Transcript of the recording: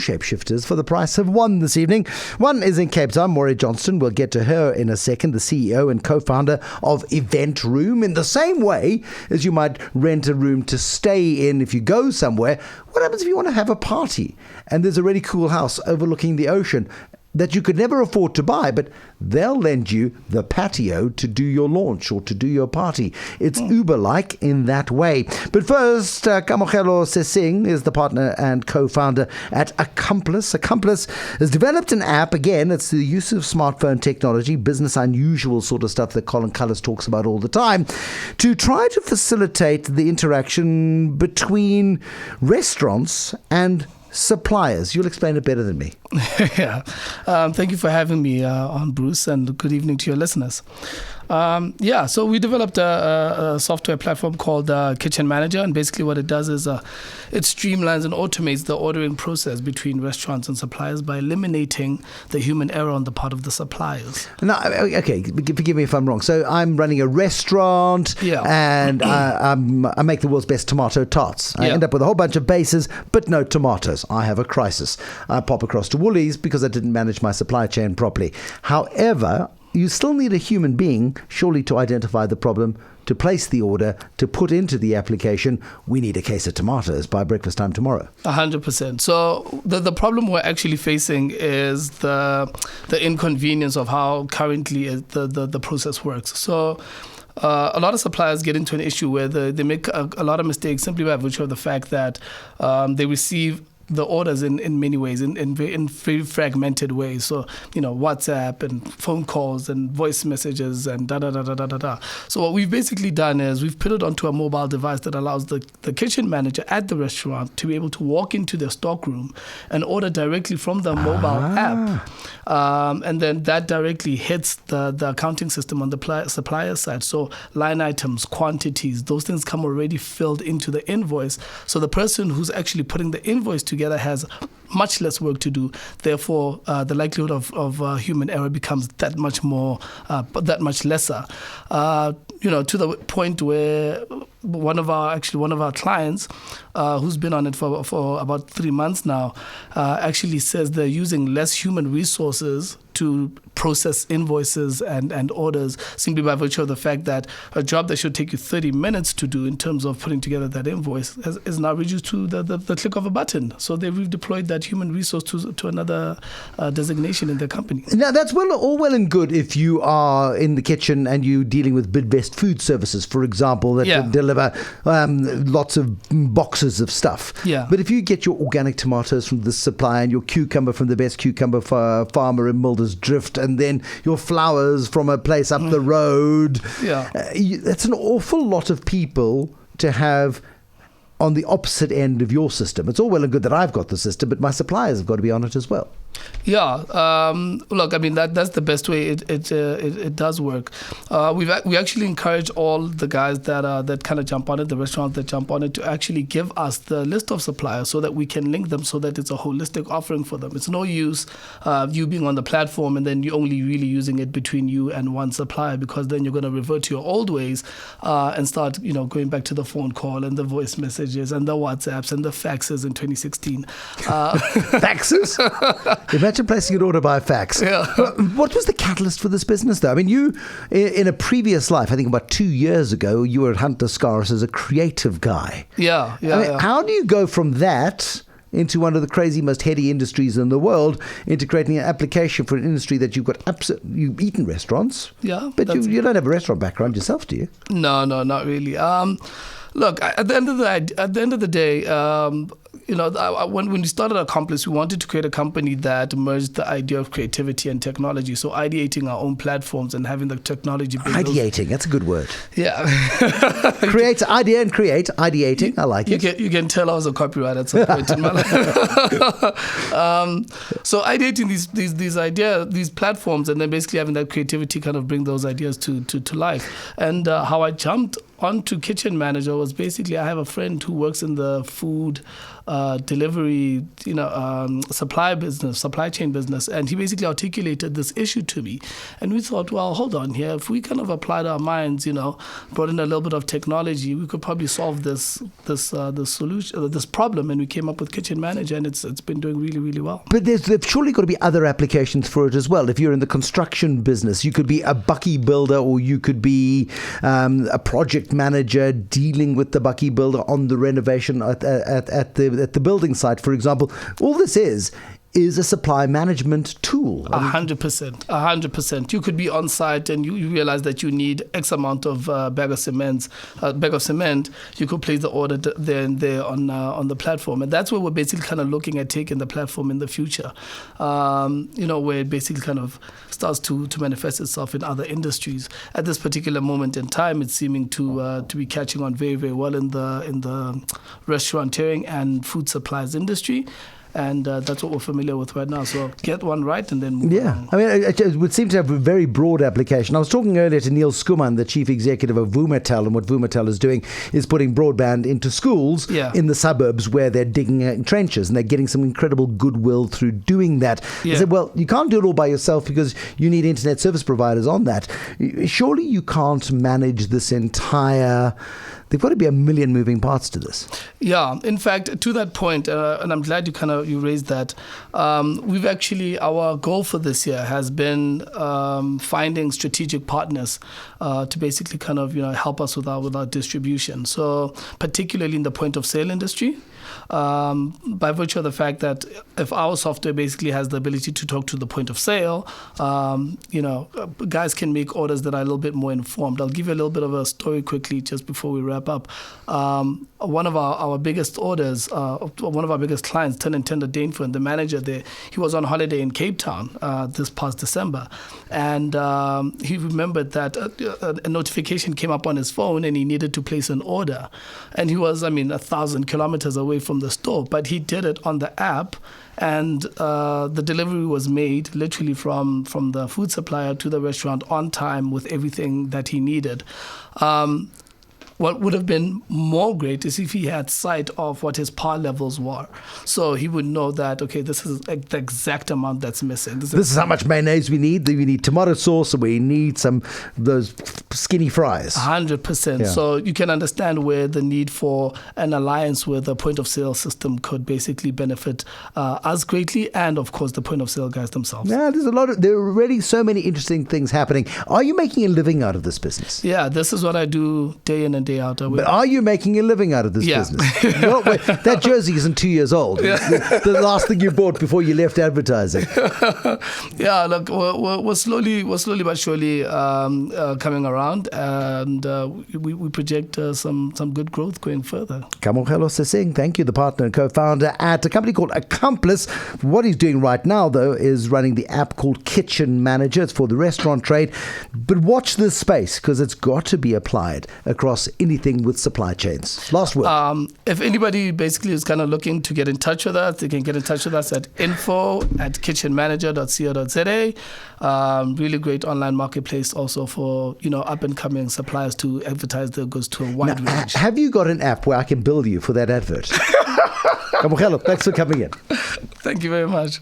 Shapeshifters for the price of one this evening. One is in Cape Town, Maureen Johnston. We'll get to her in a second, the CEO and co-founder of Event Room. In the same way as you might rent a room to stay in if you go somewhere, what happens if you want to have a party and there's a really cool house overlooking the ocean that you could never afford to buy, but they'll lend you the patio to do your launch or to do your party. It's Uber-like in that way. But first, Kamogelo Sesing is the partner and co-founder at Accomplice. Accomplice has developed an app. Again, it's the use of smartphone technology, business unusual sort of stuff that Colin Cullis talks about all the time, to try to facilitate the interaction between restaurants and suppliers. You'll explain it better than me. Yeah. Thank you for having me on, Bruce, and good evening to your listeners. So we developed a software platform called Kitchen Manager, and basically what it does is it streamlines and automates the ordering process between restaurants and suppliers by eliminating the human error on the part of the suppliers. Now, okay, forgive me if I'm wrong. So I'm running a restaurant, and I make the world's best tomato tarts. I end up with a whole bunch of bases, but no tomatoes. I have a crisis. I pop across to Woolies because I didn't manage my supply chain properly. However, you still need a human being, surely, to identify the problem, to place the order, to put into the application, we need a case of tomatoes by breakfast time tomorrow. 100%. So the problem we're actually facing is the inconvenience of how currently the process works. So a lot of suppliers get into an issue where they make a lot of mistakes simply by virtue of the fact that they receive the orders in many ways, in very fragmented ways. So, WhatsApp and phone calls and voice messages and da-da-da-da-da-da. So what we've basically done is we've put it onto a mobile device that allows the kitchen manager at the restaurant to be able to walk into their stockroom and order directly from the mobile app. And then that directly hits the accounting system on the supplier side. So line items, quantities, those things come already filled into the invoice. So the person who's actually putting the invoice together has much less work to do. Therefore, the likelihood of human error becomes that much lesser. To the point where one of our clients, who's been on it for about 3 months now, actually says they're using less human resources to process invoices and orders simply by virtue of the fact that a job that should take you 30 minutes to do in terms of putting together that invoice is now reduced to the click of a button. So they've deployed that human resource to another designation in their company. Now, that's all well and good if you are in the kitchen and you're dealing with Bidvest Food Services, for example, that deliver lots of boxes of stuff. Yeah. But if you get your organic tomatoes from the supplier and your cucumber from the best cucumber farmer in Mulder's Drift, and then your flowers from a place up the road, that's an awful lot of people to have on the opposite end of your system. It's all well and good that I've got the system, but my suppliers have got to be on it as well. Yeah, look, I mean that's the best way it does work. We actually encourage all the guys that kind of jump on it, the restaurants that jump on it, to actually give us the list of suppliers so that we can link them so that it's a holistic offering for them. It's no use you being on the platform and then you only really using it between you and one supplier, because then you're going to revert to your old ways and start going back to the phone call and the voice messages and the WhatsApps and the faxes in 2016. Faxes? Imagine placing an order by fax. Yeah. What was the catalyst for this business, though? I mean, you, in a previous life, I think about 2 years ago, you were at Hunter Scarus as a creative guy. Yeah. How do you go from that into one of the crazy, most heady industries in the world, into creating an application for an industry that you've got you've eaten restaurants? Yeah. But you don't have a restaurant background yourself, do you? No, not really. Look, at the end of the day, when we started Accomplice, we wanted to create a company that merged the idea of creativity and technology. So ideating our own platforms and having the technology. Ideating, that's a good word. Yeah. Create idea and create. Ideating, I like it. You can tell I was a copywriter at some point in my life. So ideating these ideas, these platforms, and then basically having that creativity kind of bring those ideas to life. And how I jumped onto Kitchen Manager was basically, I have a friend who works in the food delivery, supply chain business, and he basically articulated this issue to me. And we thought, well, hold on here. If we kind of applied our minds, brought in a little bit of technology, we could probably solve this solution, this problem. And we came up with Kitchen Manager, and it's been doing really, really well. But there's surely got to be other applications for it as well. If you're in the construction business, you could be a bucky builder, or you could be a project manager dealing with the bucky builder on the renovation at the building site, for example. All this is a supply management tool. 100%. You could be on site and you realize that you need X amount of bag of cement. You could place the order there and there on the platform. And that's where we're basically kind of looking at taking the platform in the future, where it basically kind of starts to manifest itself in other industries. At this particular moment in time, it's seeming to be catching on very, very well in the restauranteering and food supplies industry. And that's what we're familiar with right now. So get one right and then move on. I mean, it would seem to have a very broad application. I was talking earlier to Neil Skuman, the chief executive of Vumatel, and what Vumatel is doing is putting broadband into schools in the suburbs where they're digging trenches, and they're getting some incredible goodwill through doing that. I said, well, you can't do it all by yourself because you need internet service providers on that. Surely you can't manage this entire... There've got to be a million moving parts to this. Yeah, in fact, to that point, and I'm glad you raised that. We've actually, our goal for this year has been finding strategic partners to basically kind of help us with our distribution. So particularly in the point of sale industry. By virtue of the fact that if our software basically has the ability to talk to the point of sale, guys can make orders that are a little bit more informed. I'll give you a little bit of a story quickly just before we wrap up. One of our biggest orders, one of our biggest clients, Tender Daneford, the manager there, he was on holiday in Cape Town this past December. And he remembered that a notification came up on his phone and he needed to place an order. And he was, 1,000 kilometers away from the store, but he did it on the app, and the delivery was made literally from the food supplier to the restaurant on time with everything that he needed. What would have been more great is if he had sight of what his PAR levels were. So he would know that, okay, this is the exact amount that's missing. This is how much mayonnaise we need. We need tomato sauce, and we need those skinny fries. 100%. Yeah. So you can understand where the need for an alliance with a point of sale system could basically benefit us greatly, and of course the point of sale guys themselves. Yeah, there are already so many interesting things happening. Are you making a living out of this business? Yeah, this is what I do day in and day out. But are you making a living out of this business? That jersey isn't 2 years old. Yeah. The last thing you bought before you left advertising. Yeah, look, we're slowly but surely coming around, and we project some good growth going further. Kamogelo Sesing, thank you, the partner and co-founder at a company called Accomplice. What he's doing right now, though, is running the app called Kitchen Manager. It's for the restaurant trade. But watch this space, because it's got to be applied across anything with supply chains. Last word. If anybody basically is kind of looking to get in touch with us, they can get in touch with us at info@kitchenmanager.co.za. Really great online marketplace also for up and coming suppliers to advertise their goods to a wide range. Have you got an app where I can bill you for that advert? Kamogelo, thanks for coming in. Thank you very much.